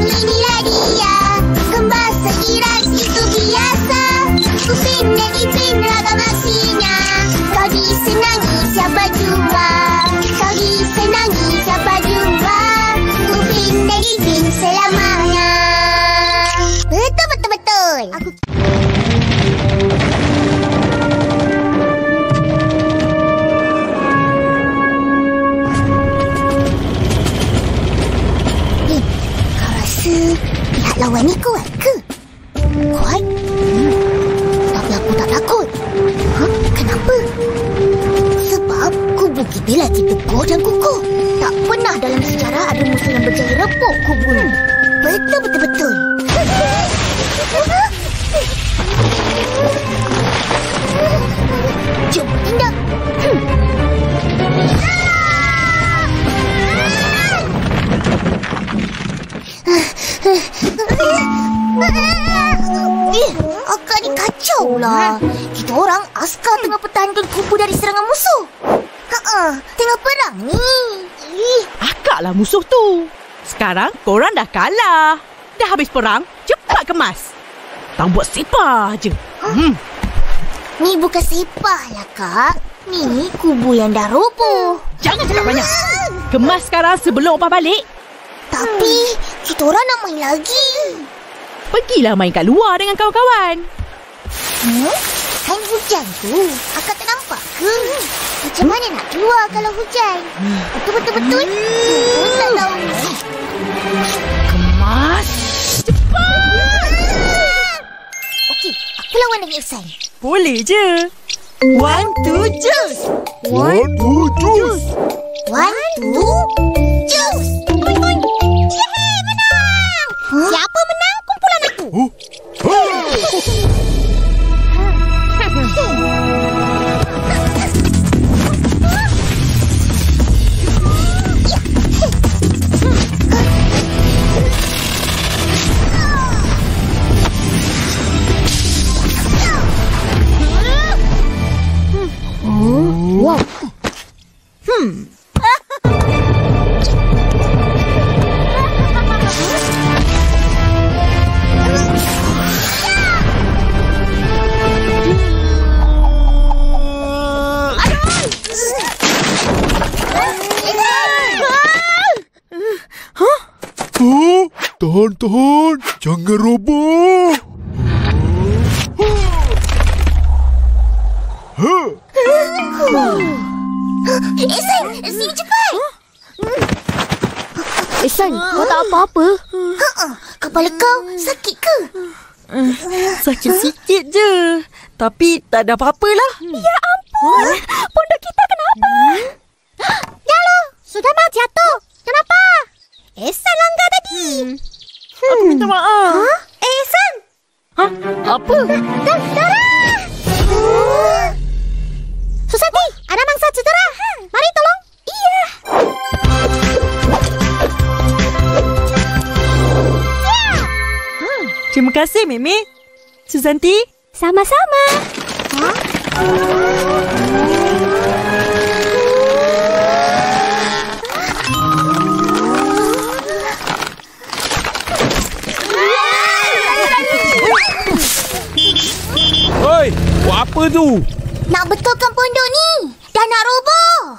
inilah dia. Kembar seiras itu biasa. Upin dan Ipin ragam aksinya. Kau disenangi siapa jumpa. Kau disenangi siapa jumpa. Upin dan Ipin selamanya. Betul. Kau rasa pihak lawan ni kuat ke? Kuat? Tapi aku tak takut. Kenapa? Sebab kubu kita lagi teguh dan kukuh. Tak pernah dalam sejarah ada musuh yang berjaya repuk kubu ni. Betul. Jom tindak. Akak ni kacau lah. Kita orang askar tengah pertahankan kubu dari serangan musuh. Tengah perang ni. Akak lah musuh tu. Sekarang korang dah kalah. Dah habis perang, cepat kemas. Tak buat sepah je. Ni bukan sepah lah, Kak. Ni kubu yang dah roboh. Jangan cakap banyak. Kemas sekarang sebelum opah balik. Tapi kita orang nak main lagi. Pergilah main kat luar dengan kawan-kawan. Kain hujan tu akak tak nampak ke? Macam mana nak keluar kalau hujan? Betul. Pun tak tahu. Kemas. Cepat. Okey, aku lawan dengan Ihsan. Boleh je. 1, 2, juice. 1, 2, juice. 1, 2, juice. Boing. Yeay, menang. Siapa menang? Kumpulan aku. Wow. Tahan. Jangan roboh. Ihsan, sini cepat. Ihsan, kau tak apa-apa? Kepala kau sakit ke? Sakit sikit je. Tapi tak ada apa-apalah. Ya ampun. Pondok kita kenapa? Yalo, sudah mau jatuh. Kenapa? Ihsan langgar tadi. Aku minta maaf. Ihsan. Apa? Darah. Susanti, ada mangsa cedera. Mari tolong. Iya. Terima kasih, Mimi. Susanti. Sama-sama. Hoi, buat apa tu? Nak betulkan pondok ni. Dah nak roboh.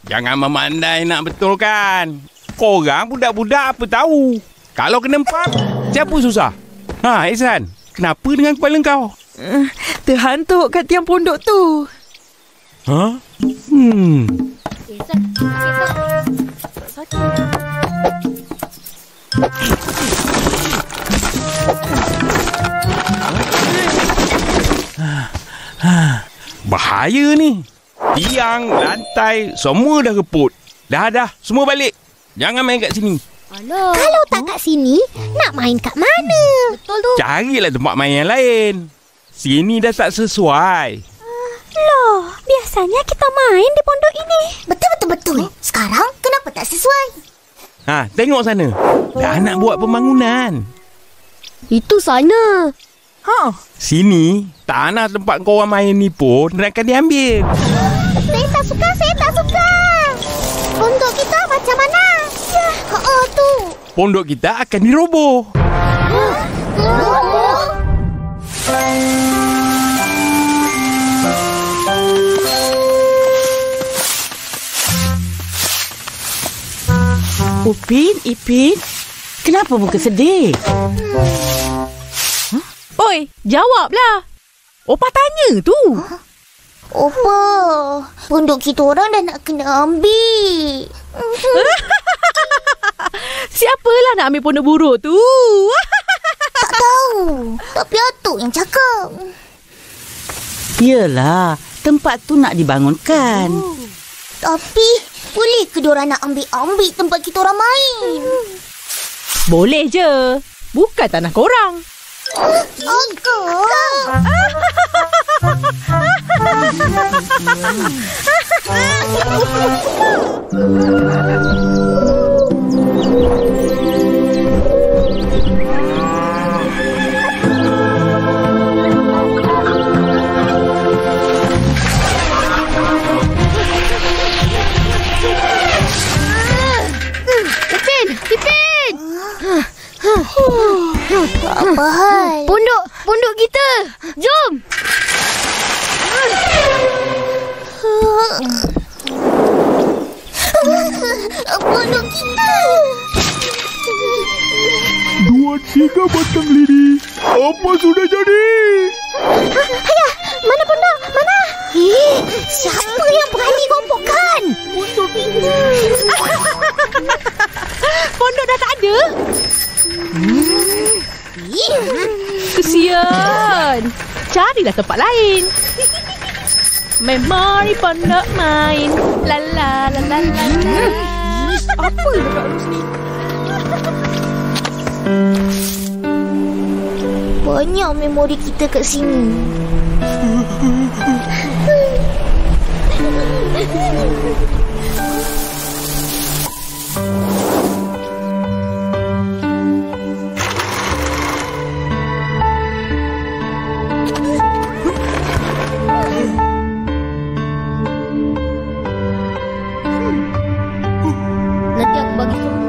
Jangan memandai nak betulkan. Korang budak-budak apa tahu. Kalau kena empat, siapa susah? Ihsan, kenapa dengan kepala kau? Terhantuk kat tiang pondok tu. Ihsan. Tak sakit. Bahaya ni. Tiang, lantai, semua dah reput. Dah, semua balik. Jangan main kat sini. Alah. Kalau tak kat sini, nak main kat mana? Betul tu. Carilah tempat main yang lain. Sini dah tak sesuai. Loh, biasanya kita main di pondok ini. Betul. Sekarang kenapa tak sesuai? Tengok sana. Dah nak buat pembangunan. Itu sana. Sini, tanah tempat korang main ni pun akan diambil. Saya tak suka. Pondok kita macam mana? Tu. Pondok kita akan diroboh. Upin, Ipin, kenapa muka sedih? Oi, jawablah. Opa tanya tu. Opa, pondok kita orang dah nak kena ambil. Siapalah nak ambil pondok buruk tu? Tak tahu. Tapi atuk yang cakap. Yelah, tempat tu nak dibangunkan. Tapi, boleh ke diorang nak ambil tempat kita orang main? Boleh je. Bukan tanah korang. Ipin! Apa hal? Pondok kita. Jom. Pondok kita. 2-3 batang lidi. Apa sudah jadi? Ayah, mana pondok? Mana? Siapa yang berani robohkan? Pondok kita. Pondok dah tak ada. Kesian. Carilah tempat lain. Memori pondok main. La la la la la la. Apa yang dekat lu sini? Banyak memori kita kat sini. Nanti aku bagi semua.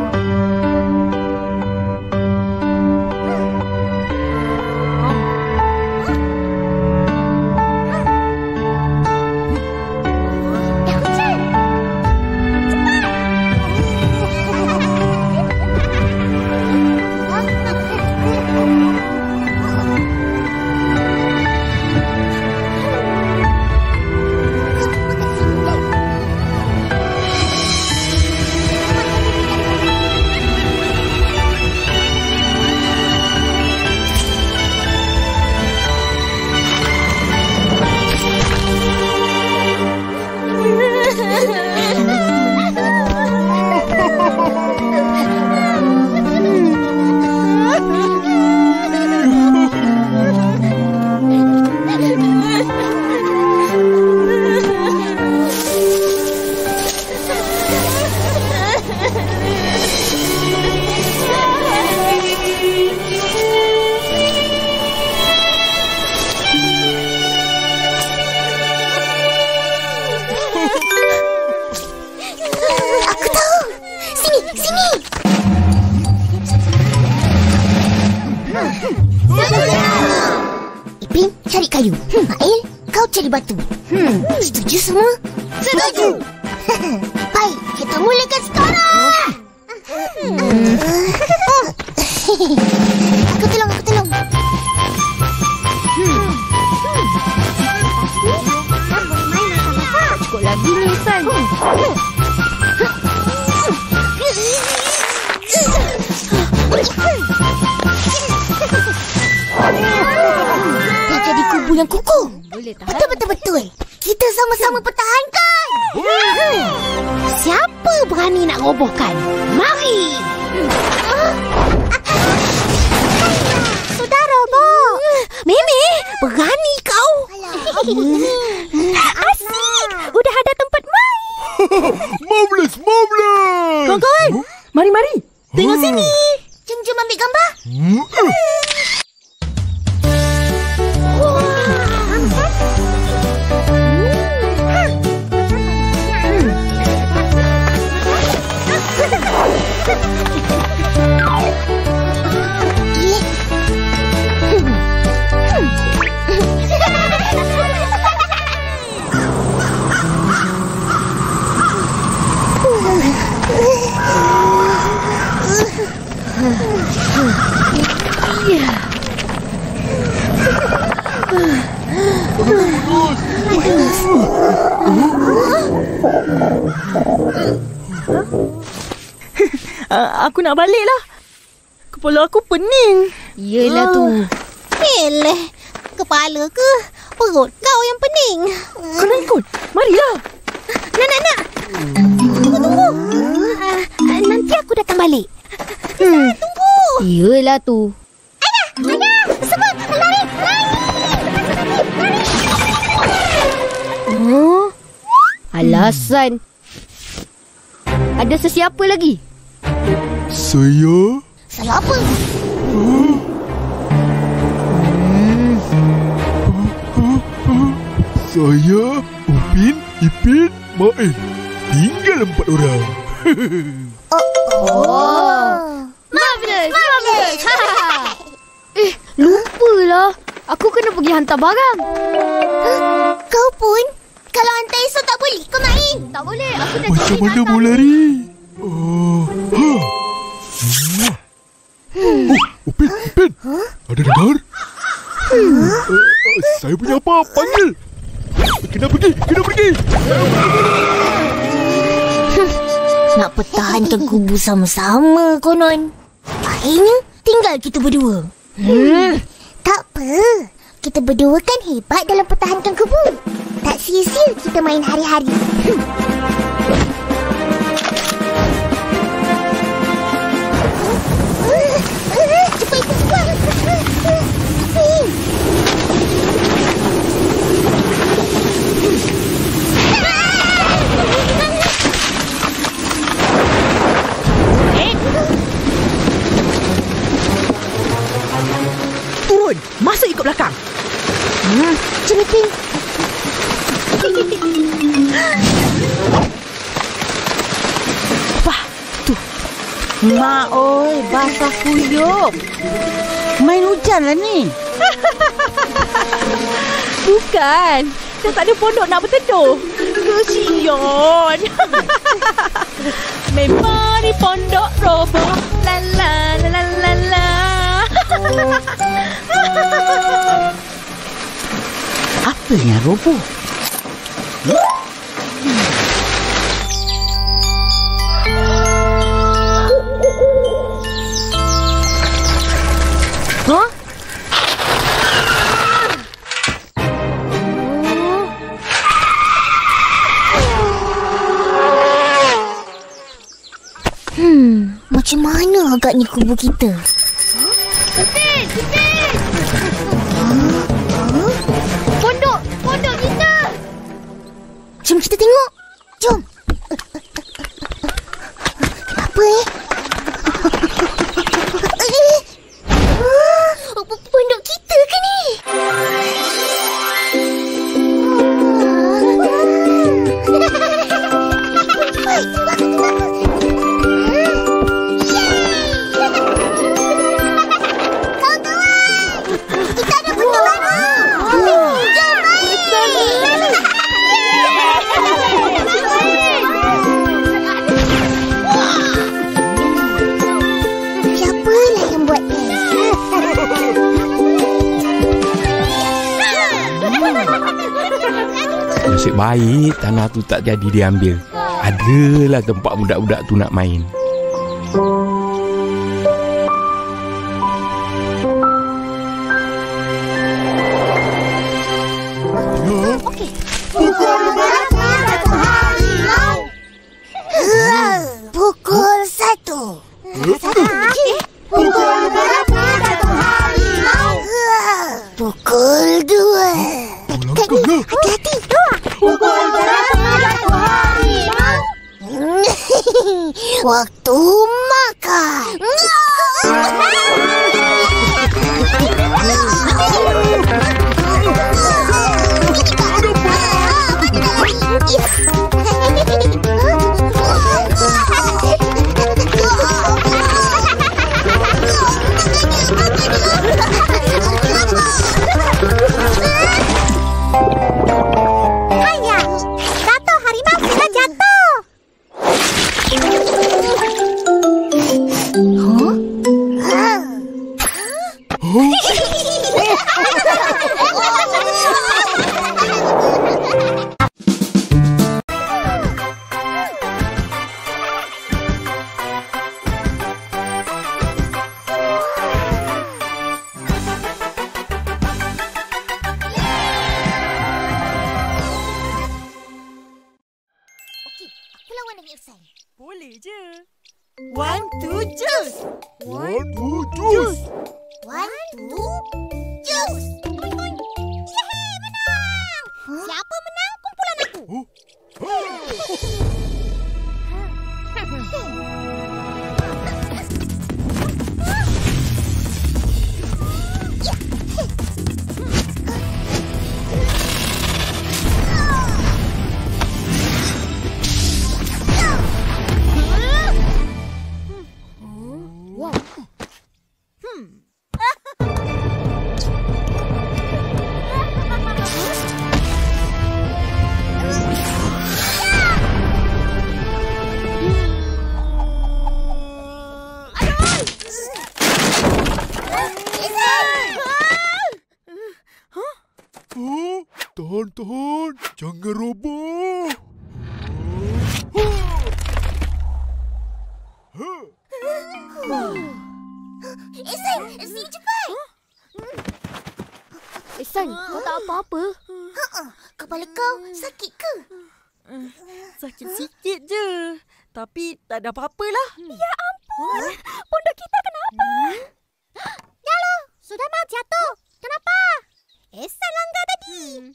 Ipin, cari kayu. Mael, kau cari batu. Setuju semua? Setuju. Baik, kita mulakan sekarang. Aku tolong. Cukup lagi ni, San. Nak jadi kubu yang kukuh. Boleh tahan. Betul. Kita sama-sama pertahankan. Siapa berani nak robohkan? Mari. Sudah roboh. Meme, berani kau. Asyik. Udah ada tempat main. Marvelous. Kawan-kawan, mari. Tengok sini. Jom ambil gambar. Aku nak balik lah. Kepala aku pening. Yelah tu. Eleh, kepala ke? Perut kau yang pening. Kau nak ikut? Marilah. Nak. Tunggu. Nanti aku datang balik. Tunggu. Yelah tu. Ada. Semua lari. Alasan. Ada sesiapa lagi? Saya? Saya apa? Saya, Upin, Ipin, Main. Tinggal 4 orang. Marvelous. Lupalah. Aku kena pergi hantar barang. Kau pun? Kalau hantar esok tak boleh kau main? Tak boleh. Aku dah Macam mana mau lari? Upin, Ipin. Ada dengar? Saya punya apa? Panggil. Kena pergi. Nak pertahankan kubu sama-sama konon. Akhirnya tinggal kita berdua. Tak apa. Kita berdua kan hebat dalam pertahankan kubu. Tak sia-sia kita main hari-hari. Cepat ikut kuat. Turun. Masuk ikut belakang. Cepat. Wah, tu. Mak oi, basah kuyup. Main hujan lah ni. Bukan. Dah tak ada pondok nak berteduh. Kesian. Memang di pondok roboh. La la la la la la. Apa yang roboh? Hah? Macam mana agaknya kubu kita? Pondok kita. Jom kita tengok. Jom. Kenapa pondok kita ke ni? Kita ada pondok baru. Jom main. Siapalah yang buat ni? Nasib baik tanah tu tak jadi diambil. Adalah tempat budak-budak tu nak main. Pukul 1. Pukul berapa datang harimau? Pukul 2. Hati-hati. Pukul berapa datang harimau? Waktu makan. Hanya, Dato' harimau sudah jatuh. Huh? ni, Ihsan? Boleh je. 1, 2, juice. 1, 2, juice. 1, 2, juice. Yeay, menang! Siapa menang, kumpulan aku. Tahan. Jangan roboh. Ihsan, sini cepat. Ihsan, kau tak apa-apa? Kepala kau sakit ke? Sakit sikit je. Tapi tak ada apa-apalah. Ya ampun. Pondok kita kenapa? Yalo, sudah mau jatuh. Kenapa? Ihsan langgar tadi.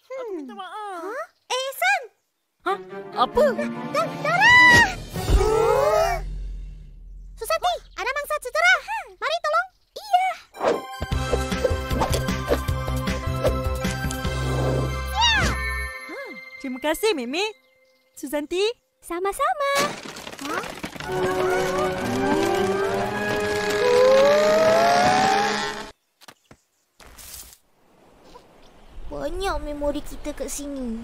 Aku minta maaf. Ihsan. Apa? Darah! Susati, ada mangsa cedera. Mari tolong. Iya. Terima kasih, Mimi. Susanti. Sama-sama. Banyak memori kita kat sini.